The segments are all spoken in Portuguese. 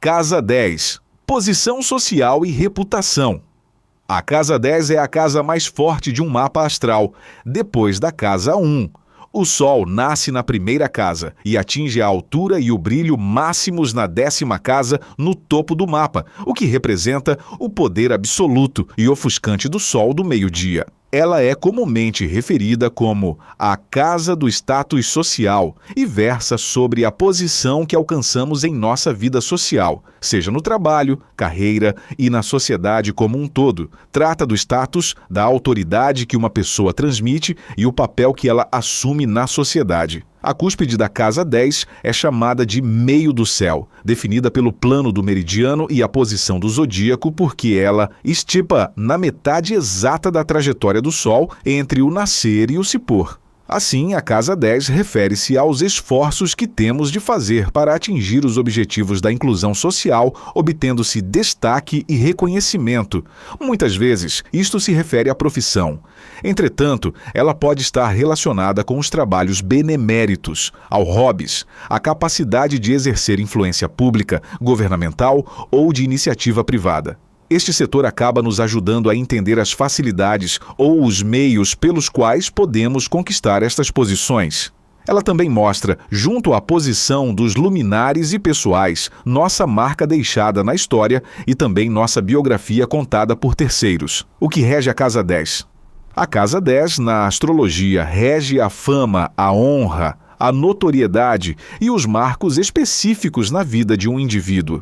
Casa 10. Posição social e reputação. A Casa 10 é a casa mais forte de um mapa astral, depois da Casa 1. O Sol nasce na primeira casa e atinge a altura e o brilho máximos na 10ª casa, no topo do mapa, o que representa o poder absoluto e ofuscante do Sol do meio-dia. Ela é comumente referida como a casa do status social e versa sobre a posição que alcançamos em nossa vida social, seja no trabalho, carreira e na sociedade como um todo. Trata do status, da autoridade que uma pessoa transmite e o papel que ela assume na sociedade. A cúspide da Casa 10 é chamada de meio do céu, definida pelo plano do meridiano e a posição do zodíaco porque ela estipa na metade exata da trajetória do Sol entre o nascer e o se pôr. Assim, a Casa 10 refere-se aos esforços que temos de fazer para atingir os objetivos da inclusão social, obtendo-se destaque e reconhecimento. Muitas vezes, isto se refere à profissão. Entretanto, ela pode estar relacionada com os trabalhos beneméritos, ao hobbies, à capacidade de exercer influência pública, governamental ou de iniciativa privada. Este setor acaba nos ajudando a entender as facilidades ou os meios pelos quais podemos conquistar estas posições. Ela também mostra, junto à posição dos luminares e pessoais, nossa marca deixada na história e também nossa biografia contada por terceiros. O que rege a Casa 10? A Casa 10, na astrologia, rege a fama, a honra, a notoriedade e os marcos específicos na vida de um indivíduo.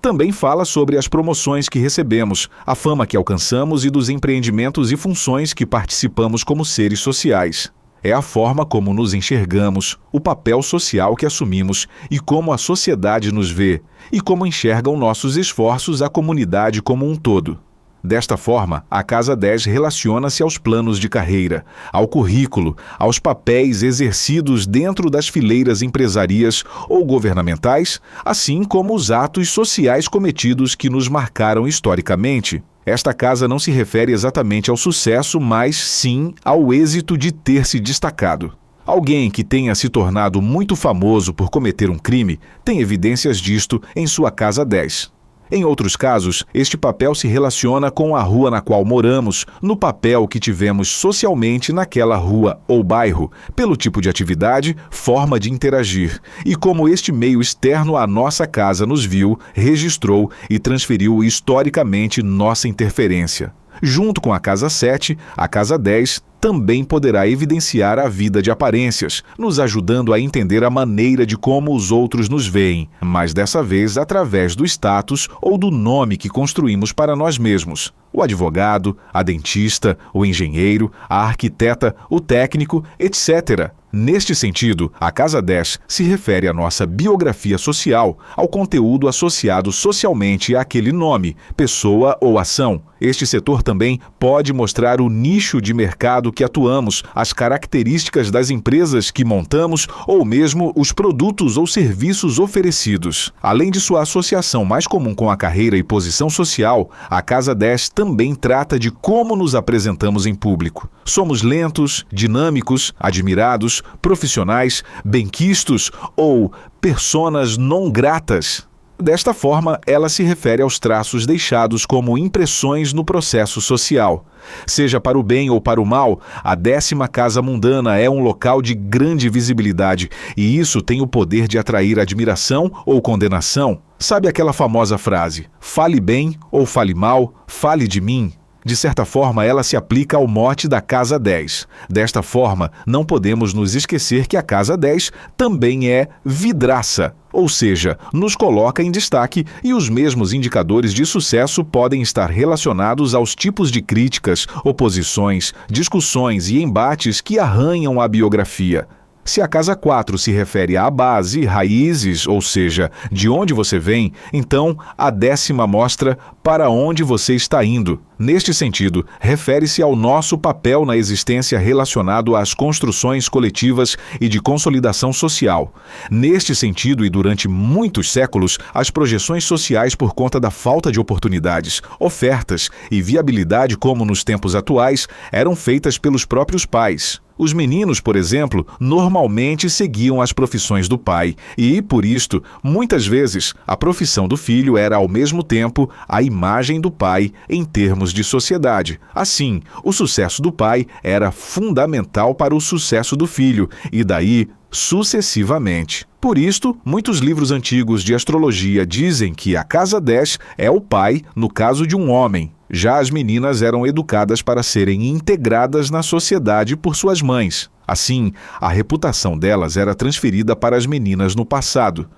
Também fala sobre as promoções que recebemos, a fama que alcançamos e dos empreendimentos e funções que participamos como seres sociais. É a forma como nos enxergamos, o papel social que assumimos e como a sociedade nos vê, e como enxergam nossos esforços a comunidade como um todo. Desta forma, a Casa 10 relaciona-se aos planos de carreira, ao currículo, aos papéis exercidos dentro das fileiras empresarias ou governamentais, assim como os atos sociais cometidos que nos marcaram historicamente. Esta casa não se refere exatamente ao sucesso, mas sim ao êxito de ter se destacado. Alguém que tenha se tornado muito famoso por cometer um crime tem evidências disto em sua Casa 10. Em outros casos, este papel se relaciona com a rua na qual moramos, no papel que tivemos socialmente naquela rua ou bairro, pelo tipo de atividade, forma de interagir, e como este meio externo à nossa casa nos viu, registrou e transferiu historicamente nossa interferência. Junto com a Casa 7, a Casa 10 também poderá evidenciar a vida de aparências, nos ajudando a entender a maneira de como os outros nos veem, mas dessa vez através do status ou do nome que construímos para nós mesmos. O advogado, a dentista, o engenheiro, a arquiteta, o técnico, etc. Neste sentido, a Casa 10 se refere à nossa biografia social, ao conteúdo associado socialmente àquele nome, pessoa ou ação. Este setor também pode mostrar o nicho de mercado que atuamos, as características das empresas que montamos ou mesmo os produtos ou serviços oferecidos. Além de sua associação mais comum com a carreira e posição social, a Casa 10 também trata de como nos apresentamos em público. Somos lentos, dinâmicos, admirados, profissionais, benquistos ou personas não gratas. Desta forma, ela se refere aos traços deixados como impressões no processo social. Seja para o bem ou para o mal, a 10ª casa mundana é um local de grande visibilidade e isso tem o poder de atrair admiração ou condenação. Sabe aquela famosa frase, fale bem ou fale mal, fale de mim? De certa forma, ela se aplica ao mote da Casa 10. Desta forma, não podemos nos esquecer que a Casa 10 também é vidraça, ou seja, nos coloca em destaque e os mesmos indicadores de sucesso podem estar relacionados aos tipos de críticas, oposições, discussões e embates que arranham a biografia. Se a Casa 4 se refere à base, raízes, ou seja, de onde você vem, então a 10ª mostra para onde você está indo. Neste sentido, refere-se ao nosso papel na existência relacionado às construções coletivas e de consolidação social. Neste sentido, e durante muitos séculos, as projeções sociais por conta da falta de oportunidades, ofertas e viabilidade como nos tempos atuais, eram feitas pelos próprios pais. Os meninos, por exemplo, normalmente seguiam as profissões do pai e, por isto, muitas vezes, a profissão do filho era ao mesmo tempo a imagem do pai em termos de sociedade. Assim, o sucesso do pai era fundamental para o sucesso do filho e daí sucessivamente. Por isto, muitos livros antigos de astrologia dizem que a casa 10 é o pai no caso de um homem. Já as meninas eram educadas para serem integradas na sociedade por suas mães. Assim, a reputação delas era transferida para as meninas no passado.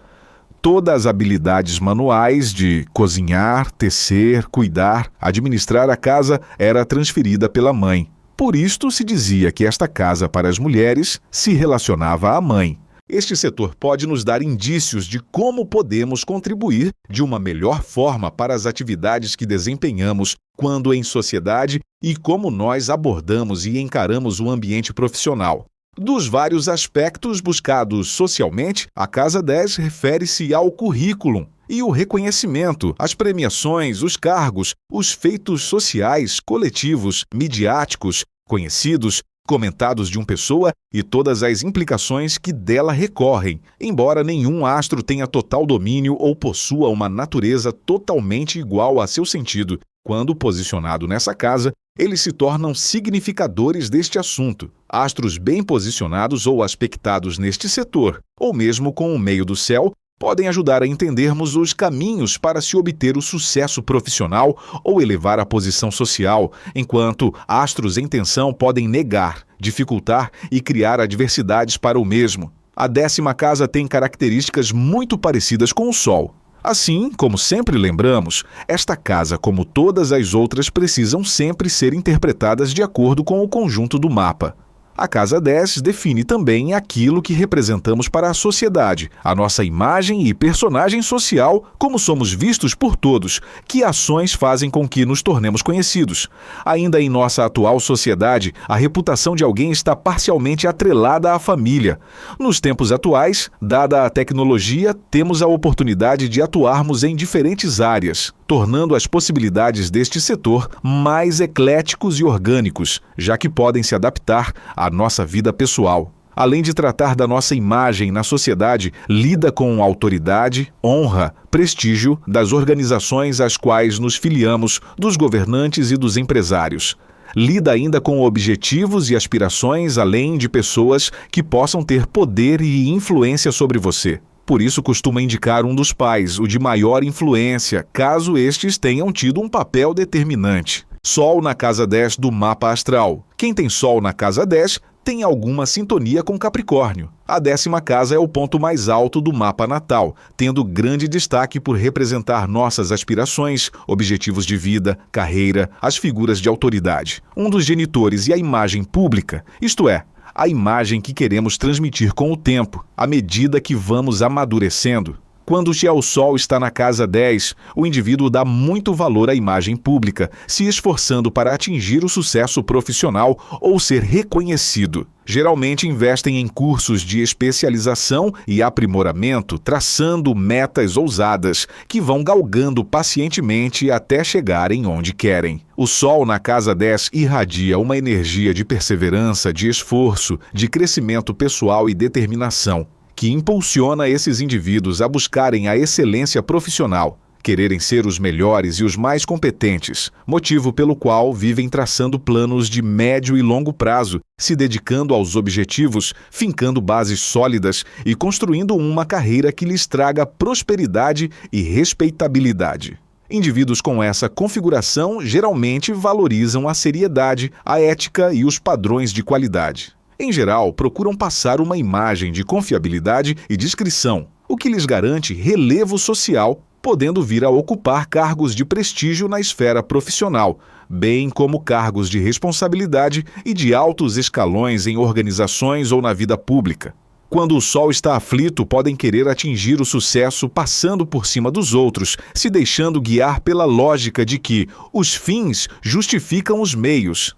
Todas as habilidades manuais de cozinhar, tecer, cuidar, administrar a casa era transferida pela mãe. Por isto se dizia que esta casa para as mulheres se relacionava à mãe. Este setor pode nos dar indícios de como podemos contribuir de uma melhor forma para as atividades que desempenhamos quando em sociedade e como nós abordamos e encaramos o ambiente profissional. Dos vários aspectos buscados socialmente, a Casa 10 refere-se ao currículo e o reconhecimento, as premiações, os cargos, os feitos sociais, coletivos, midiáticos, conhecidos, comentados de uma pessoa e todas as implicações que dela recorrem, embora nenhum astro tenha total domínio ou possua uma natureza totalmente igual a seu sentido. Quando posicionado nessa casa, eles se tornam significadores deste assunto. Astros bem posicionados ou aspectados neste setor, ou mesmo com o meio do céu, podem ajudar a entendermos os caminhos para se obter o sucesso profissional ou elevar a posição social, enquanto astros em tensão podem negar, dificultar e criar adversidades para o mesmo. A 10ª casa tem características muito parecidas com o Sol. Assim, como sempre lembramos, esta casa, como todas as outras, precisam sempre ser interpretadas de acordo com o conjunto do mapa. A Casa 10 define também aquilo que representamos para a sociedade, a nossa imagem e personagem social, como somos vistos por todos, que ações fazem com que nos tornemos conhecidos. Ainda em nossa atual sociedade, a reputação de alguém está parcialmente atrelada à família. Nos tempos atuais, dada a tecnologia, temos a oportunidade de atuarmos em diferentes áreas, tornando as possibilidades deste setor mais ecléticos e orgânicos, já que podem se adaptar à nossa vida pessoal. Além de tratar da nossa imagem na sociedade, lida com autoridade, honra, prestígio das organizações às quais nos filiamos, dos governantes e dos empresários. Lida ainda com objetivos e aspirações além de pessoas que possam ter poder e influência sobre você. Por isso costuma indicar um dos pais, o de maior influência, caso estes tenham tido um papel determinante. Sol na casa 10 do mapa astral. Quem tem Sol na casa 10 tem alguma sintonia com Capricórnio. A 10ª casa é o ponto mais alto do mapa natal, tendo grande destaque por representar nossas aspirações, objetivos de vida, carreira, as figuras de autoridade. Um dos genitores e a imagem pública, isto é, a imagem que queremos transmitir com o tempo, à medida que vamos amadurecendo. Quando o Sol está na casa 10, o indivíduo dá muito valor à imagem pública, se esforçando para atingir o sucesso profissional ou ser reconhecido. Geralmente investem em cursos de especialização e aprimoramento, traçando metas ousadas, que vão galgando pacientemente até chegarem onde querem. O Sol na casa 10 irradia uma energia de perseverança, de esforço, de crescimento pessoal e determinação, que impulsiona esses indivíduos a buscarem a excelência profissional, quererem ser os melhores e os mais competentes, motivo pelo qual vivem traçando planos de médio e longo prazo, se dedicando aos objetivos, fincando bases sólidas e construindo uma carreira que lhes traga prosperidade e respeitabilidade. Indivíduos com essa configuração geralmente valorizam a seriedade, a ética e os padrões de qualidade. Em geral, procuram passar uma imagem de confiabilidade e discrição, o que lhes garante relevo social, podendo vir a ocupar cargos de prestígio na esfera profissional, bem como cargos de responsabilidade e de altos escalões em organizações ou na vida pública. Quando o Sol está aflito, podem querer atingir o sucesso passando por cima dos outros, se deixando guiar pela lógica de que os fins justificam os meios.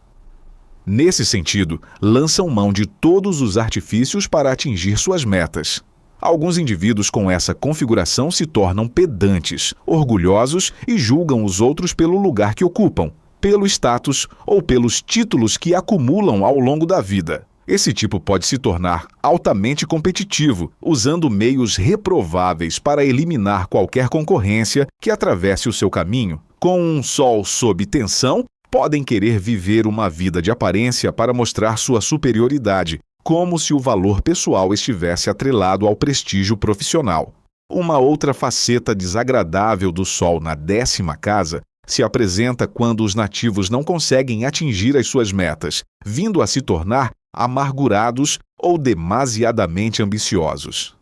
Nesse sentido, lançam mão de todos os artifícios para atingir suas metas. Alguns indivíduos com essa configuração se tornam pedantes, orgulhosos e julgam os outros pelo lugar que ocupam, pelo status ou pelos títulos que acumulam ao longo da vida. Esse tipo pode se tornar altamente competitivo, usando meios reprováveis para eliminar qualquer concorrência que atravesse o seu caminho. Com um Sol sob tensão, podem querer viver uma vida de aparência para mostrar sua superioridade, como se o valor pessoal estivesse atrelado ao prestígio profissional. Uma outra faceta desagradável do Sol na 10ª casa se apresenta quando os nativos não conseguem atingir as suas metas, vindo a se tornar amargurados ou demasiadamente ambiciosos.